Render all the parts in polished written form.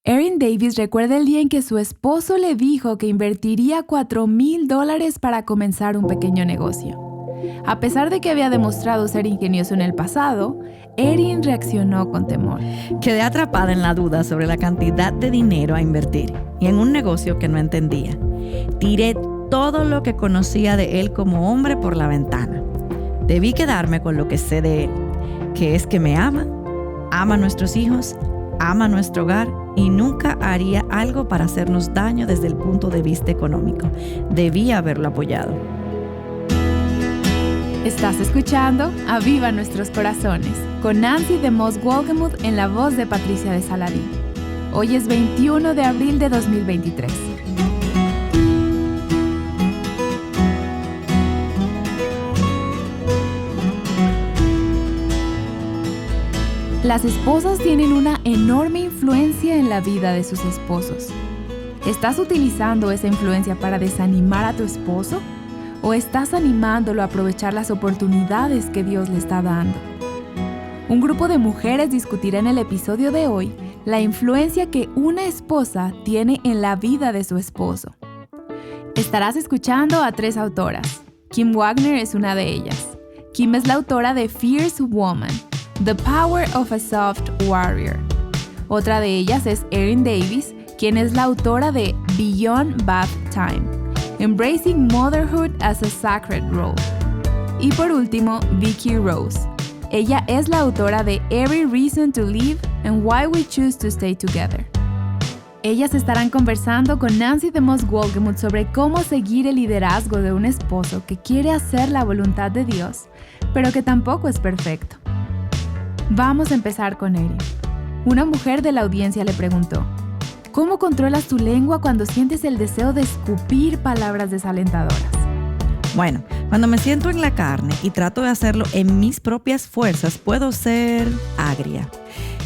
Erin Davis recuerda el día en que su esposo le dijo que invertiría $4,000 para comenzar un pequeño negocio. A pesar de que había demostrado ser ingenioso en el pasado, Erin reaccionó con temor. Quedé atrapada en la duda sobre la cantidad de dinero a invertir y en un negocio que no entendía. Tiré todo lo que conocía de él como hombre por la ventana. Debí quedarme con lo que sé de él, que es que me ama a nuestros hijos, ama nuestro hogar y nunca haría algo para hacernos daño desde el punto de vista económico. Debía haberlo apoyado. Estás escuchando Aviva Nuestros Corazones con Nancy DeMoss Wolgemuth en la voz de Patricia de Saladín. Hoy es 21 de abril de 2023. Las esposas tienen una enorme influencia en la vida de sus esposos. ¿Estás utilizando esa influencia para desanimar a tu esposo? ¿O estás animándolo a aprovechar las oportunidades que Dios le está dando? Un grupo de mujeres discutirá en el episodio de hoy la influencia que una esposa tiene en la vida de su esposo. Estarás escuchando a 3 autoras. Kim Wagner es una de ellas. Kim es la autora de Fierce Woman, The Power of a Soft Warrior. Otra de ellas es Erin Davis, quien es la autora de Beyond Bath Time, Embracing Motherhood as a Sacred Role. Y por último, Vicki Rose. Ella es la autora de Every Reason to Live and Why We Choose to Stay Together. Ellas estarán conversando con Nancy DeMoss Wolgemuth sobre cómo seguir el liderazgo de un esposo que quiere hacer la voluntad de Dios, pero que tampoco es perfecto. Vamos a empezar con Erin. Una mujer de la audiencia le preguntó: ¿cómo controlas tu lengua cuando sientes el deseo de escupir palabras desalentadoras? Bueno, cuando me siento en la carne y trato de hacerlo en mis propias fuerzas, puedo ser agria.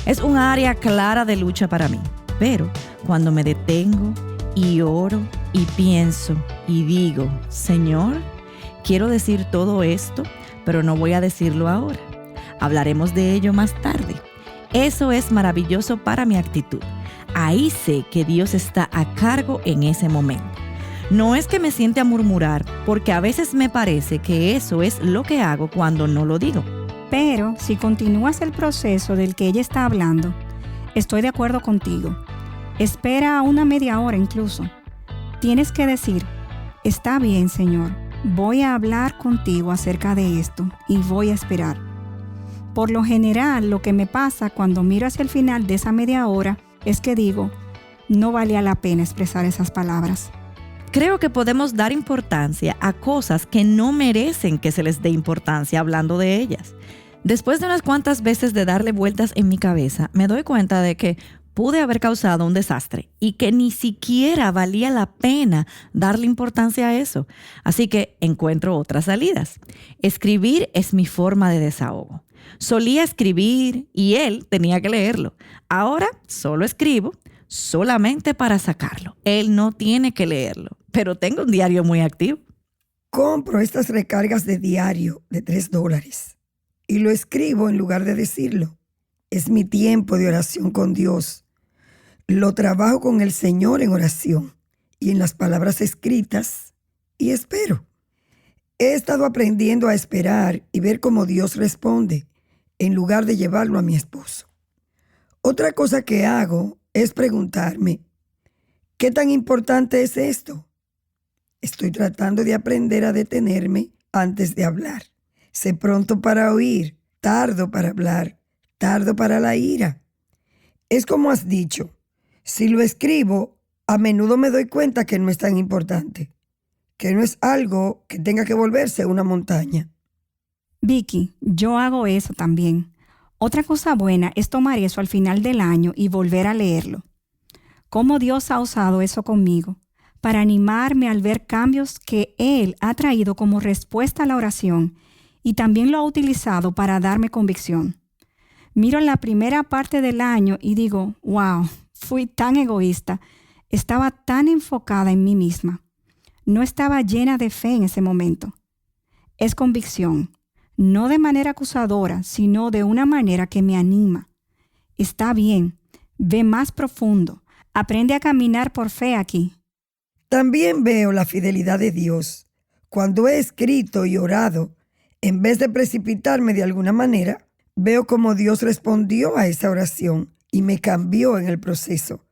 Es un área clara de lucha para mí. Pero cuando me detengo y oro y pienso y digo: Señor, quiero decir todo esto, pero no voy a decirlo ahora. Hablaremos de ello más tarde. Eso es maravilloso para mi actitud. Ahí sé que Dios está a cargo en ese momento. No es que me siente a murmurar, porque a veces me parece que eso es lo que hago cuando no lo digo. Pero si continúas el proceso del que ella está hablando, estoy de acuerdo contigo. Espera una media hora incluso. Tienes que decir: está bien, Señor, voy a hablar contigo acerca de esto y voy a esperar. Por lo general, lo que me pasa cuando miro hacia el final de esa media hora es que digo: no valía la pena expresar esas palabras. Creo que podemos dar importancia a cosas que no merecen que se les dé importancia hablando de ellas. Después de unas cuantas veces de darle vueltas en mi cabeza, me doy cuenta de que pude haber causado un desastre y que ni siquiera valía la pena darle importancia a eso. Así que encuentro otras salidas. Escribir es mi forma de desahogo. Solía escribir y él tenía que leerlo. Ahora solo escribo solamente para sacarlo. Él no tiene que leerlo, pero tengo un diario muy activo. Compro estas recargas de diario de $3 y lo escribo en lugar de decirlo. Es mi tiempo de oración con Dios. Lo trabajo con el Señor en oración y en las palabras escritas y espero. He estado aprendiendo a esperar y ver cómo Dios responde en lugar de llevarlo a mi esposo. Otra cosa que hago es preguntarme: ¿qué tan importante es esto? Estoy tratando de aprender a detenerme antes de hablar. Sé pronto para oír, tardo para hablar, tardo para la ira. Es como has dicho, si lo escribo, a menudo me doy cuenta que no es tan importante, que no es algo que tenga que volverse una montaña. Vicki, yo hago eso también. Otra cosa buena es tomar eso al final del año y volver a leerlo. Cómo Dios ha usado eso conmigo para animarme al ver cambios que Él ha traído como respuesta a la oración y también lo ha utilizado para darme convicción. Miro la primera parte del año y digo: wow, fui tan egoísta, estaba tan enfocada en mí misma. No estaba llena de fe en ese momento. Es convicción. No de manera acusadora, sino de una manera que me anima. Está bien, ve más profundo, Aprende a caminar por fe aquí. También veo la fidelidad de Dios. Cuando he escrito y orado, en vez de precipitarme de alguna manera, veo cómo Dios respondió a esa oración y me cambió en el proceso,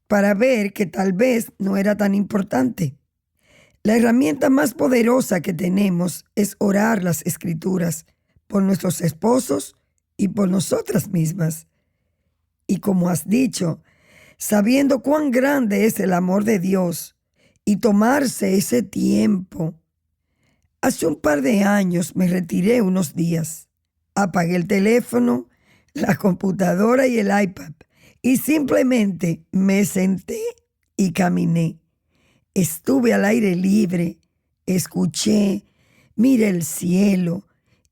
para ver que tal vez no era tan importante. La herramienta más poderosa que tenemos es orar las Escrituras por nuestros esposos y por nosotras mismas. Y como has dicho, sabiendo cuán grande es el amor de Dios y tomarse ese tiempo. Hace un par de años me retiré unos días. Apagué el teléfono, la computadora y el iPad y simplemente me senté y caminé. Estuve al aire libre, escuché, miré el cielo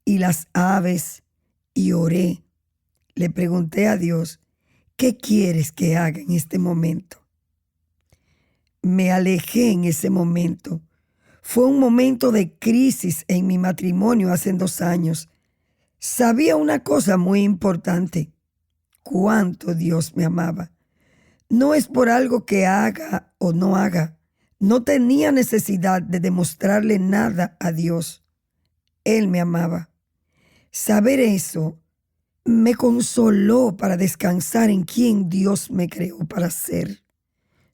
y las aves y oré. Le pregunté a Dios, ¿qué quieres que haga en este momento? Me alejé en ese momento. Fue un momento de crisis en mi matrimonio hace 2 años. Sabía una cosa muy importante: cuánto Dios me amaba. No es por algo que haga o no haga. No tenía necesidad de demostrarle nada a Dios. Él me amaba. Saber eso me consoló para descansar en quien Dios me creó para ser.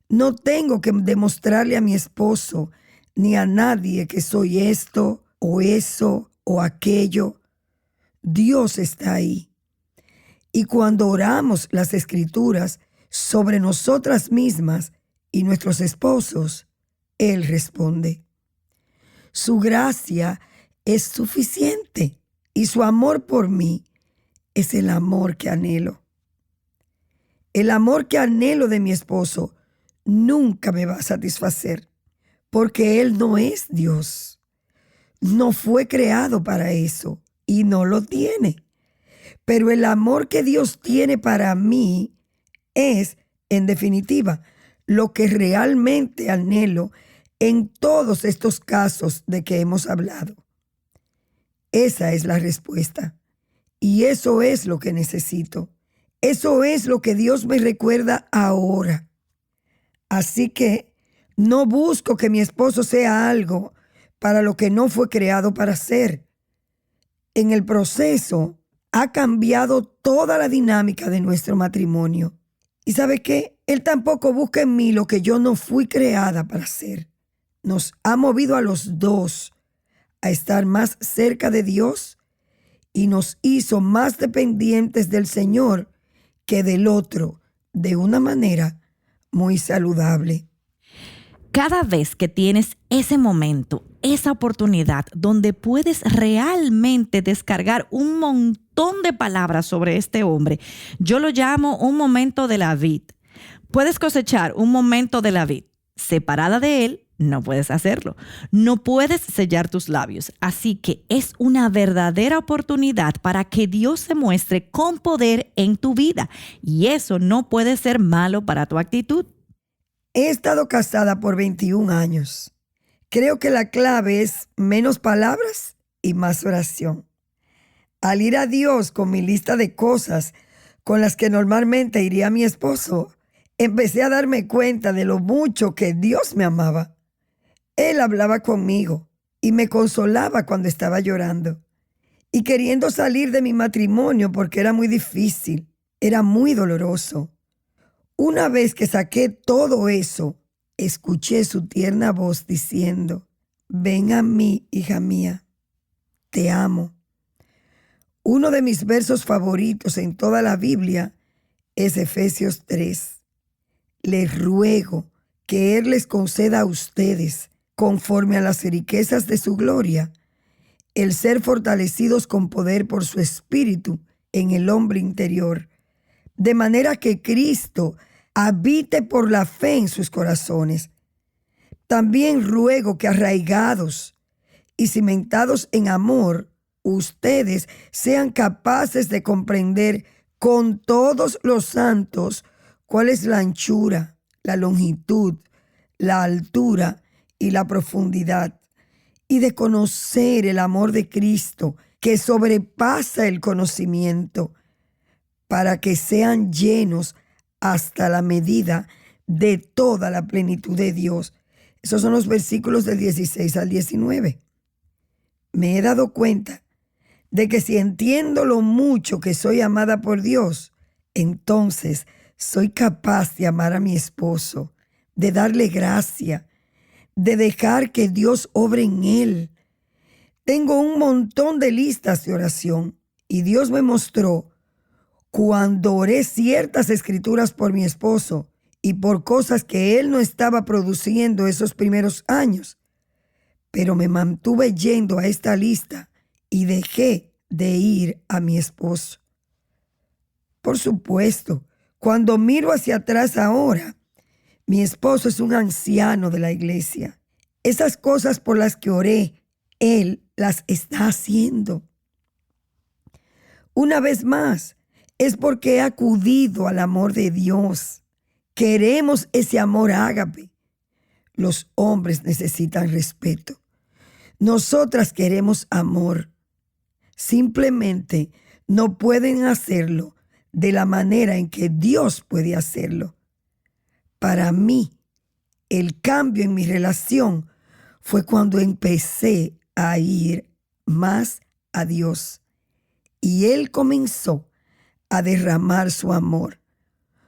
No tengo que demostrarle a mi esposo ni a nadie que soy esto o eso o aquello. Dios está ahí. Y cuando oramos las Escrituras sobre nosotras mismas y nuestros esposos, Él responde. Su gracia es suficiente y su amor por mí es el amor que anhelo. El amor que anhelo de mi esposo nunca me va a satisfacer, porque Él no es Dios. No fue creado para eso y no lo tiene. Pero el amor que Dios tiene para mí es, en definitiva, lo que realmente anhelo en todos estos casos de que hemos hablado. Esa es la respuesta. Y eso es lo que necesito. Eso es lo que Dios me recuerda ahora. Así que no busco que mi esposo sea algo para lo que no fue creado para ser. En el proceso ha cambiado toda la dinámica de nuestro matrimonio. ¿Y sabe qué? Él tampoco busca en mí lo que yo no fui creada para ser. Nos ha movido a los dos a estar más cerca de Dios y nos hizo más dependientes del Señor que del otro, de una manera muy saludable. Cada vez que tienes ese momento, esa oportunidad donde puedes realmente descargar un montón de palabras sobre este hombre, yo lo llamo un momento de la vid. Puedes cosechar un momento de la vid. Separada de él, no puedes hacerlo. No puedes sellar tus labios. Así que es una verdadera oportunidad para que Dios se muestre con poder en tu vida. Y eso no puede ser malo para tu actitud. He estado casada por 21 años. Creo que la clave es menos palabras y más oración. Al ir a Dios con mi lista de cosas con las que normalmente iría mi esposo, empecé a darme cuenta de lo mucho que Dios me amaba. Él hablaba conmigo y me consolaba cuando estaba llorando y queriendo salir de mi matrimonio porque era muy difícil, era muy doloroso. Una vez que saqué todo eso, escuché su tierna voz diciendo: ven a mí, hija mía, te amo. Uno de mis versos favoritos en toda la Biblia es Efesios 3. Les ruego que Él les conceda a ustedes, conforme a las riquezas de su gloria, el ser fortalecidos con poder por su Espíritu en el hombre interior, de manera que Cristo habite por la fe en sus corazones. También ruego que arraigados y cimentados en amor, ustedes sean capaces de comprender con todos los santos cuál es la anchura, la longitud, la altura y la profundidad, y de conocer el amor de Cristo que sobrepasa el conocimiento, para que sean llenos hasta la medida de toda la plenitud de Dios. Esos son los versículos del 16 al 19. Me he dado cuenta de que si entiendo lo mucho que soy amada por Dios, entonces soy capaz de amar a mi esposo, de darle gracia, de dejar que Dios obre en él. Tengo un montón de listas de oración y Dios me mostró cuando oré ciertas escrituras por mi esposo y por cosas que él no estaba produciendo esos primeros años. Pero me mantuve yendo a esta lista y dejé de ir a mi esposo. Por supuesto, cuando miro hacia atrás ahora, mi esposo es un anciano de la iglesia. Esas cosas por las que oré, él las está haciendo. Una vez más, es porque he acudido al amor de Dios. Queremos ese amor ágape. Los hombres necesitan respeto. Nosotras queremos amor. Simplemente no pueden hacerlo de la manera en que Dios puede hacerlo. Para mí, el cambio en mi relación fue cuando empecé a ir más a Dios. Y Él comenzó a derramar su amor.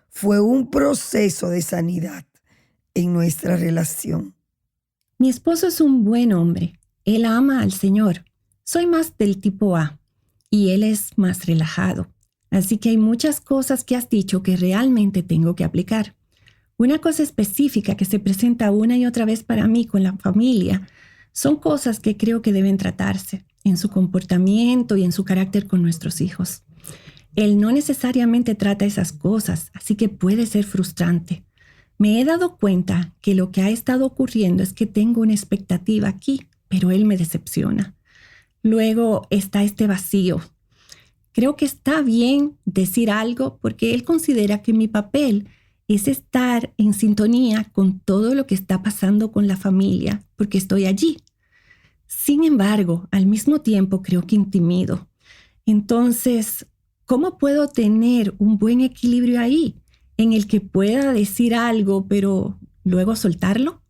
Fue un proceso de sanidad en nuestra relación. Mi esposo es un buen hombre. Él ama al Señor. Soy más del tipo A y él es más relajado. Así que hay muchas cosas que has dicho que realmente tengo que aplicar. Una cosa específica que se presenta una y otra vez para mí con la familia son cosas que creo que deben tratarse en su comportamiento y en su carácter con nuestros hijos. Él no necesariamente trata esas cosas, así que puede ser frustrante. Me he dado cuenta que lo que ha estado ocurriendo es que tengo una expectativa aquí, pero él me decepciona. Luego está este vacío. Creo que está bien decir algo porque él considera que mi papel es estar en sintonía con todo lo que está pasando con la familia, porque estoy allí. Sin embargo, al mismo tiempo creo que intimido. Entonces, ¿cómo puedo tener un buen equilibrio ahí, en el que pueda decir algo, pero luego soltarlo?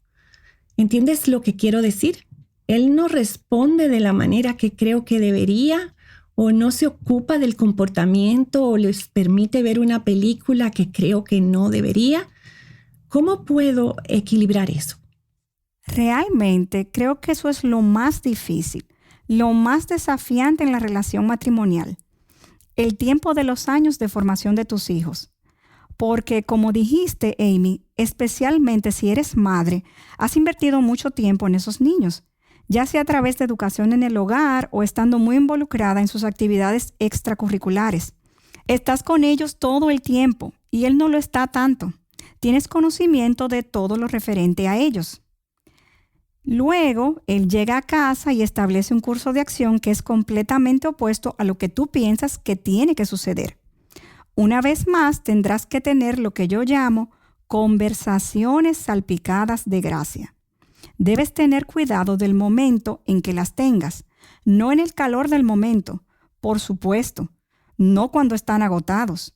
¿Entiendes lo que quiero decir? Él no responde de la manera que creo que debería, o no se ocupa del comportamiento, o les permite ver una película que creo que no debería. ¿Cómo puedo equilibrar eso? Realmente creo que eso es lo más difícil, lo más desafiante en la relación matrimonial. El tiempo de los años de formación de tus hijos. Porque, como dijiste, Amy, especialmente si eres madre, has invertido mucho tiempo en esos niños, ya sea a través de educación en el hogar o estando muy involucrada en sus actividades extracurriculares. Estás con ellos todo el tiempo y él no lo está tanto. Tienes conocimiento de todo lo referente a ellos. Luego, él llega a casa y establece un curso de acción que es completamente opuesto a lo que tú piensas que tiene que suceder. Una vez más, tendrás que tener lo que yo llamo conversaciones salpicadas de gracia. Debes tener cuidado del momento en que las tengas, no en el calor del momento, por supuesto, no cuando están agotados.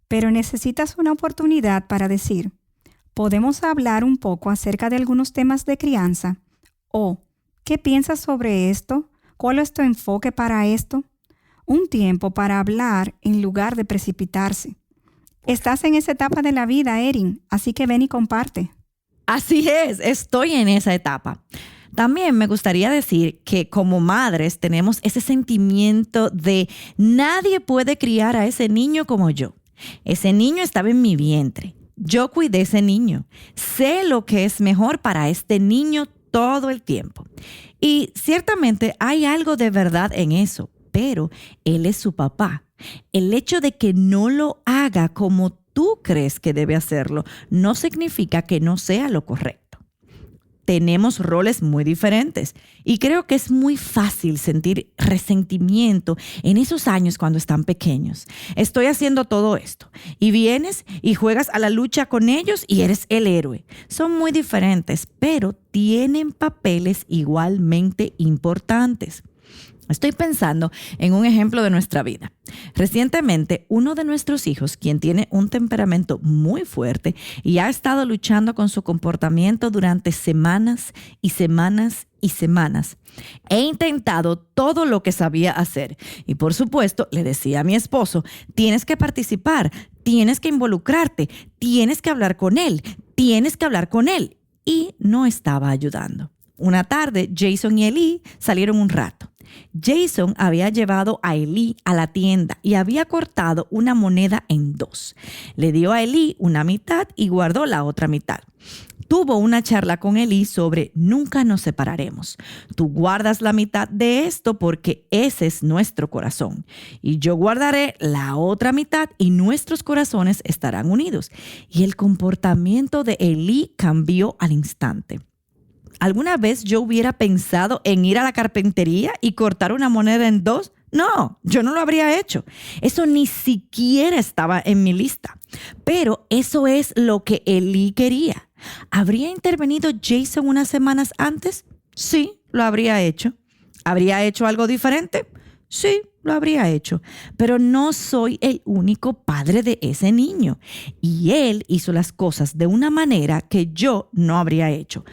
Pero necesitas una oportunidad para decir, ¿podemos hablar un poco acerca de algunos temas de crianza? ¿O qué piensas sobre esto? ¿Cuál es tu enfoque para esto? Un tiempo para hablar en lugar de precipitarse. Estás en esa etapa de la vida, Erin, así que ven y comparte. Así es, estoy en esa etapa. También me gustaría decir que como madres tenemos ese sentimiento de nadie puede criar a ese niño como yo. Ese niño estaba en mi vientre. Yo cuidé a ese niño. Sé lo que es mejor para este niño todo el tiempo. Y ciertamente hay algo de verdad en eso, pero él es su papá. El hecho de que no lo haga como tú crees que debe hacerlo no significa que no sea lo correcto. Tenemos roles muy diferentes y creo que es muy fácil sentir resentimiento en esos años cuando están pequeños. Estoy haciendo todo esto y vienes y juegas a la lucha con ellos y eres el héroe. Son muy diferentes, pero tienen papeles igualmente importantes. Estoy pensando en un ejemplo de nuestra vida. Recientemente, uno de nuestros hijos, quien tiene un temperamento muy fuerte y ha estado luchando con su comportamiento durante semanas y semanas y semanas, he intentado todo lo que sabía hacer. Y por supuesto, le decía a mi esposo, tienes que participar, tienes que involucrarte, tienes que hablar con él, tienes que hablar con él. Y no estaba ayudando. Una tarde, Jason y Eli salieron un rato. Jason había llevado a Eli a la tienda y había cortado una moneda en 2. Le dio a Eli una mitad y guardó la otra mitad. Tuvo una charla con Eli sobre nunca nos separaremos. Tú guardas la mitad de esto porque ese es nuestro corazón. Y yo guardaré la otra mitad y nuestros corazones estarán unidos. Y el comportamiento de Eli cambió al instante. ¿Alguna vez yo hubiera pensado en ir a la carpintería y cortar una moneda en 2? No, yo no lo habría hecho. Eso ni siquiera estaba en mi lista. Pero eso es lo que Eli quería. ¿Habría intervenido Jason unas semanas antes? Sí, lo habría hecho. ¿Habría hecho algo diferente? Sí, lo habría hecho. Pero no soy el único padre de ese niño. Y él hizo las cosas de una manera que yo no habría hecho,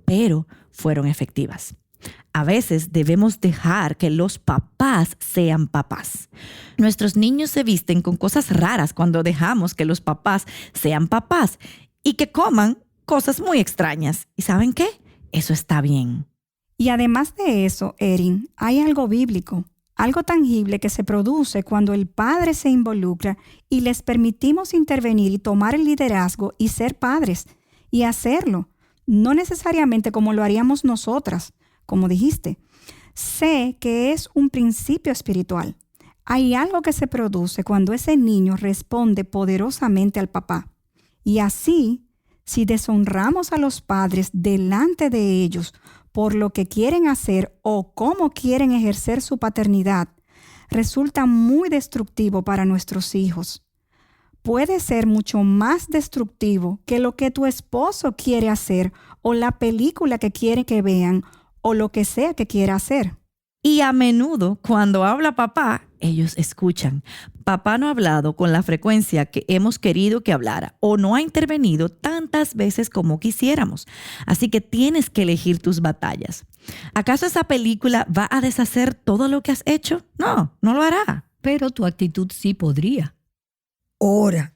pero fueron efectivas. A veces debemos dejar que los papás sean papás. Nuestros niños se visten con cosas raras cuando dejamos que los papás sean papás y que coman cosas muy extrañas. ¿Y saben qué? Eso está bien. Y además de eso, Erin, hay algo bíblico, algo tangible que se produce cuando el padre se involucra y les permitimos intervenir y tomar el liderazgo y ser padres y hacerlo. No necesariamente como lo haríamos nosotras, como dijiste. Sé que es un principio espiritual. Hay algo que se produce cuando ese niño responde poderosamente al papá. Y así, si deshonramos a los padres delante de ellos por lo que quieren hacer o cómo quieren ejercer su paternidad, resulta muy destructivo para nuestros hijos. Puede ser mucho más destructivo que lo que tu esposo quiere hacer o la película que quiere que vean o lo que sea que quiera hacer. Y a menudo, cuando habla papá, ellos escuchan. Papá no ha hablado con la frecuencia que hemos querido que hablara o no ha intervenido tantas veces como quisiéramos. Así que tienes que elegir tus batallas. ¿Acaso esa película va a deshacer todo lo que has hecho? No, no lo hará. Pero tu actitud sí podría. Ora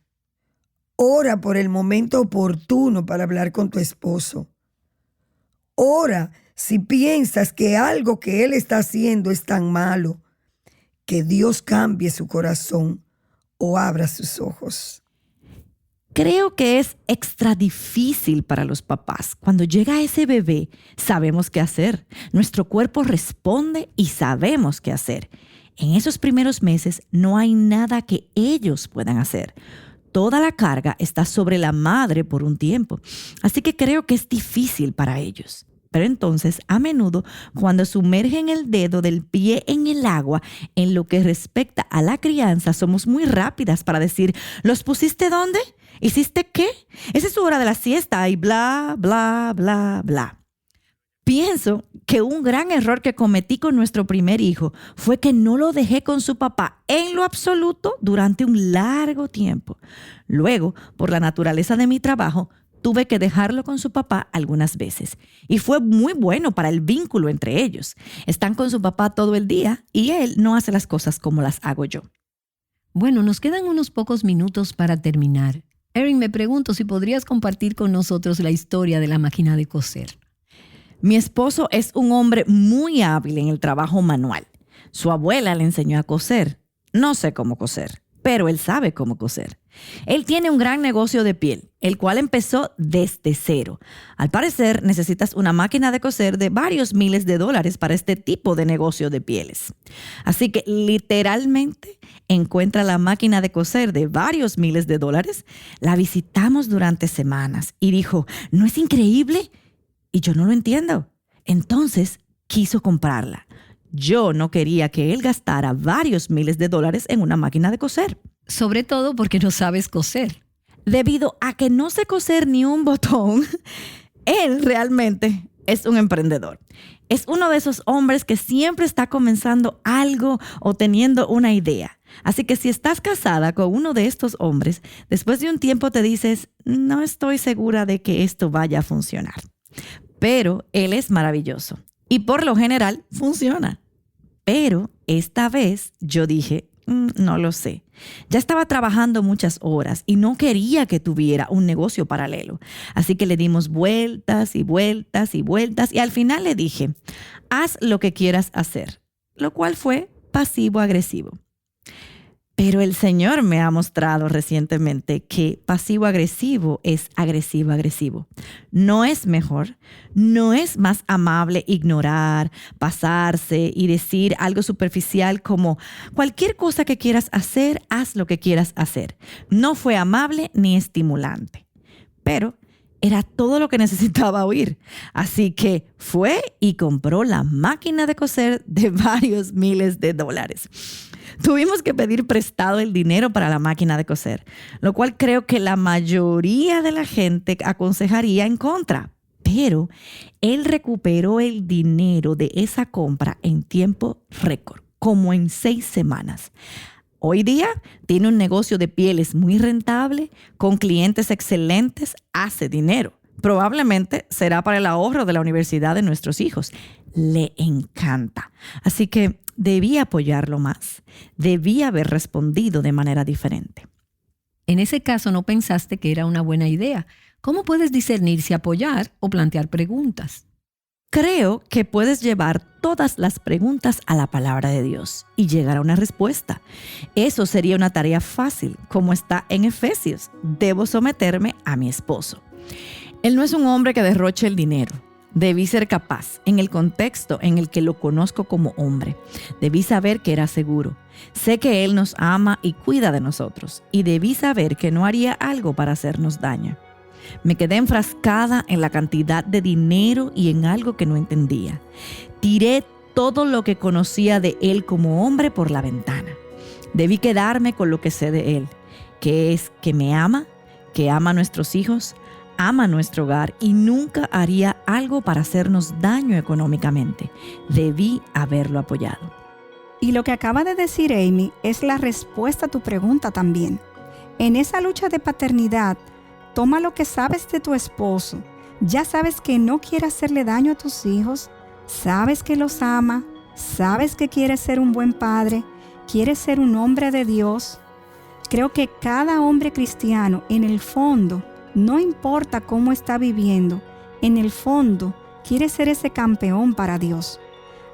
por el momento oportuno para hablar con tu esposo. Ora si piensas que algo que él está haciendo es tan malo, que Dios cambie su corazón o abra sus ojos. Creo que es extra difícil para los papás. Cuando llega ese bebé, sabemos qué hacer. Nuestro cuerpo responde y sabemos qué hacer. En esos primeros meses no hay nada que ellos puedan hacer. Toda la carga está sobre la madre por un tiempo. Así que creo que es difícil para ellos. Pero entonces, a menudo, cuando sumergen el dedo del pie en el agua, en lo que respecta a la crianza, somos muy rápidas para decir, ¿los pusiste dónde? ¿Hiciste qué? Esa es su hora de la siesta y bla, bla, bla, bla. Pienso que un gran error que cometí con nuestro primer hijo fue que no lo dejé con su papá en lo absoluto durante un largo tiempo. Luego, por la naturaleza de mi trabajo, tuve que dejarlo con su papá algunas veces. Y fue muy bueno para el vínculo entre ellos. Están con su papá todo el día y él no hace las cosas como las hago yo. Bueno, nos quedan unos pocos minutos para terminar. Erin, me pregunto si podrías compartir con nosotros la historia de la máquina de coser. Mi esposo es un hombre muy hábil en el trabajo manual. Su abuela le enseñó a coser. No sé cómo coser, pero él sabe cómo coser. Él tiene un gran negocio de piel, el cual empezó desde cero. Al parecer, necesitas una máquina de coser de varios miles de dólares para este tipo de negocio de pieles. Así que, literalmente, encuentra la máquina de coser de varios miles de dólares. La visitamos durante semanas y dijo, ¿no es increíble? Y yo no lo entiendo. Entonces, quiso comprarla. Yo no quería que él gastara varios miles de dólares en una máquina de coser. Sobre todo porque no sabes coser. Debido a que no sé coser ni un botón, él realmente es un emprendedor. Es uno de esos hombres que siempre está comenzando algo o teniendo una idea. Así que si estás casada con uno de estos hombres, después de un tiempo te dices, no estoy segura de que esto vaya a funcionar. Pero él es maravilloso y por lo general funciona. Pero esta vez yo dije, no lo sé. Ya estaba trabajando muchas horas y no quería que tuviera un negocio paralelo. Así que le dimos vueltas y vueltas y vueltas y al final le dije, haz lo que quieras hacer, lo cual fue pasivo-agresivo. Pero el Señor me ha mostrado recientemente que pasivo-agresivo es agresivo-agresivo. No es mejor, no es más amable ignorar, pasarse y decir algo superficial como cualquier cosa que quieras hacer, haz lo que quieras hacer. No fue amable ni estimulante, pero era todo lo que necesitaba oír. Así que fue y compró la máquina de coser de varios miles de dólares. Tuvimos que pedir prestado el dinero para la máquina de coser, lo cual creo que la mayoría de la gente aconsejaría en contra. Pero él recuperó el dinero de esa compra en tiempo récord, como en 6 semanas. Hoy día tiene un negocio de pieles muy rentable, con clientes excelentes, hace dinero. Probablemente será para el ahorro de la universidad de nuestros hijos. Le encanta. Así que debí apoyarlo más. Debí haber respondido de manera diferente. En ese caso no pensaste que era una buena idea. ¿Cómo puedes discernir si apoyar o plantear preguntas? Creo que puedes llevar todas las preguntas a la palabra de Dios y llegar a una respuesta. Eso sería una tarea fácil, como está en Efesios. Debo someterme a mi esposo. Él no es un hombre que derroche el dinero. Debí ser capaz, en el contexto en el que lo conozco como hombre. Debí saber que era seguro. Sé que Él nos ama y cuida de nosotros. Y debí saber que no haría algo para hacernos daño. Me quedé enfrascada en la cantidad de dinero y en algo que no entendía. Tiré todo lo que conocía de Él como hombre por la ventana. Debí quedarme con lo que sé de Él, que es que me ama, que ama a nuestros hijos, ama nuestro hogar y nunca haría algo para hacernos daño económicamente. Debí haberlo apoyado. Y lo que acaba de decir Amy es la respuesta a tu pregunta también. En esa lucha de paternidad, toma lo que sabes de tu esposo. Ya sabes que no quiere hacerle daño a tus hijos, sabes que los ama, sabes que quiere ser un buen padre, quiere ser un hombre de Dios. Creo que cada hombre cristiano, en el fondo, no importa cómo está viviendo, en el fondo quiere ser ese campeón para Dios.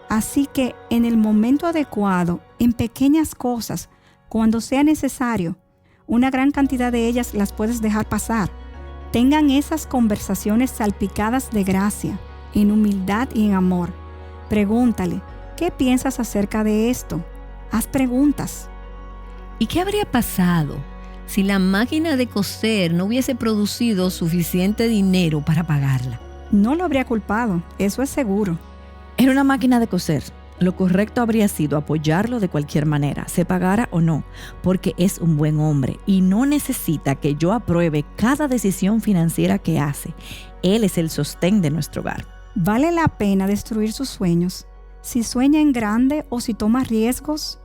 Así que en el momento adecuado, en pequeñas cosas, cuando sea necesario, una gran cantidad de ellas las puedes dejar pasar. Tengan esas conversaciones salpicadas de gracia, en humildad y en amor. Pregúntale, ¿qué piensas acerca de esto? Haz preguntas. ¿Y qué habría pasado si la máquina de coser no hubiese producido suficiente dinero para pagarla? No lo habría culpado, eso es seguro. Era una máquina de coser. Lo correcto habría sido apoyarlo de cualquier manera, se pagara o no, porque es un buen hombre y no necesita que yo apruebe cada decisión financiera que hace. Él es el sostén de nuestro hogar. ¿Vale la pena destruir sus sueños? Si sueña en grande o si toma riesgos.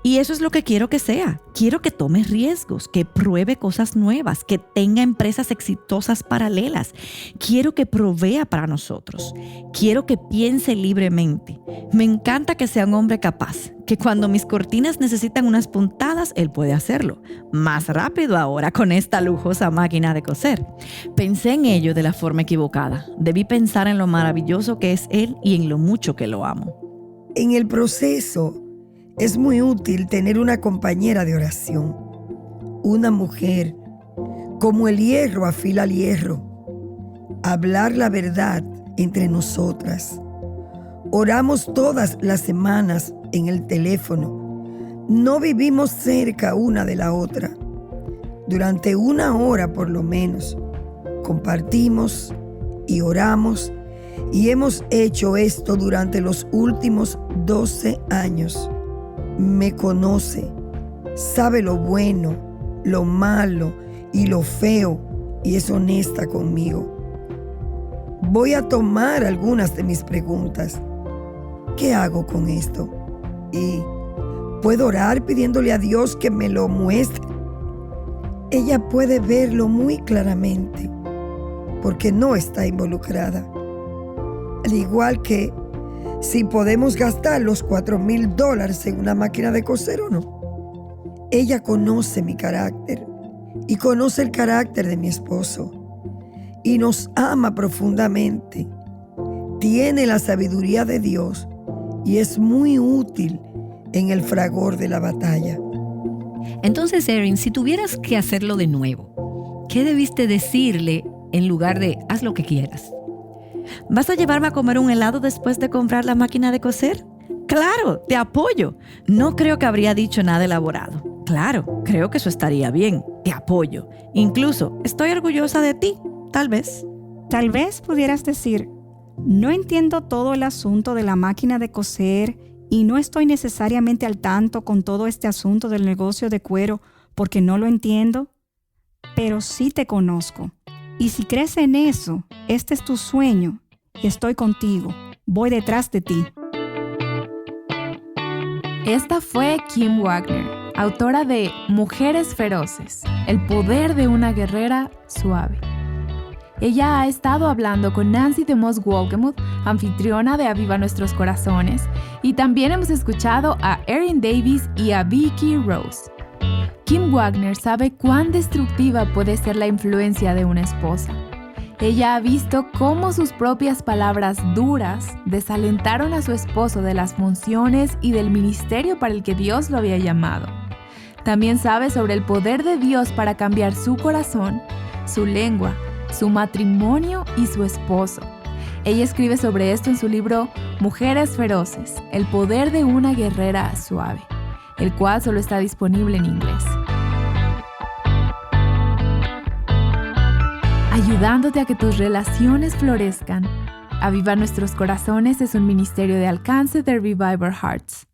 Y eso es lo que quiero que sea. Quiero que tome riesgos, que pruebe cosas nuevas, que tenga empresas exitosas paralelas. Quiero que provea para nosotros. Quiero que piense libremente. Me encanta que sea un hombre capaz, que cuando mis cortinas necesitan unas puntadas, él puede hacerlo. Más rápido ahora con esta lujosa máquina de coser. Pensé en ello de la forma equivocada. Debí pensar en lo maravilloso que es él y en lo mucho que lo amo. En el proceso, es muy útil tener una compañera de oración, una mujer, como el hierro afila el hierro, hablar la verdad entre nosotras. Oramos todas las semanas en el teléfono. No vivimos cerca una de la otra. Durante 1 hora por lo menos, compartimos y oramos y hemos hecho esto durante los últimos 12 años. Me conoce, sabe lo bueno, lo malo y lo feo y es honesta conmigo. voy a tomar algunas de mis preguntas. ¿Qué hago con esto? ¿Y puedo orar pidiéndole a Dios que me lo muestre? Ella puede verlo muy claramente porque no está involucrada. Al igual que si podemos gastar los $4,000 en una máquina de coser o no. Ella conoce mi carácter y conoce el carácter de mi esposo y nos ama profundamente. Tiene la sabiduría de Dios y es muy útil en el fragor de la batalla. Entonces, Erin, si tuvieras que hacerlo de nuevo, ¿qué debiste decirle en lugar de haz lo que quieras? ¿Vas a llevarme a comer un helado después de comprar la máquina de coser? Claro, te apoyo. No creo que habría dicho nada elaborado. Claro, creo que eso estaría bien. Te apoyo. Incluso, estoy orgullosa de ti. Tal vez. Tal vez pudieras decir, no entiendo todo el asunto de la máquina de coser y no estoy necesariamente al tanto con todo este asunto del negocio de cuero porque no lo entiendo, pero sí te conozco. Y si crees en eso, este es tu sueño y estoy contigo. Voy detrás de ti. Esta fue Kim Wagner, autora de Mujeres Feroces, el poder de una guerrera suave. Ella ha estado hablando con Nancy DeMoss Wolgemuth, anfitriona de Aviva Nuestros Corazones, y también hemos escuchado a Erin Davis y a Vicki Rose. Kim Wagner sabe cuán destructiva puede ser la influencia de una esposa. Ella ha visto cómo sus propias palabras duras desalentaron a su esposo de las funciones y del ministerio para el que Dios lo había llamado. También sabe sobre el poder de Dios para cambiar su corazón, su lengua, su matrimonio y su esposo. Ella escribe sobre esto en su libro Mujeres Feroces, el poder de una guerrera suave, el cual solo está disponible en inglés. Ayudándote a que tus relaciones florezcan. Aviva Nuestros Corazones es un ministerio de alcance de Revival Hearts.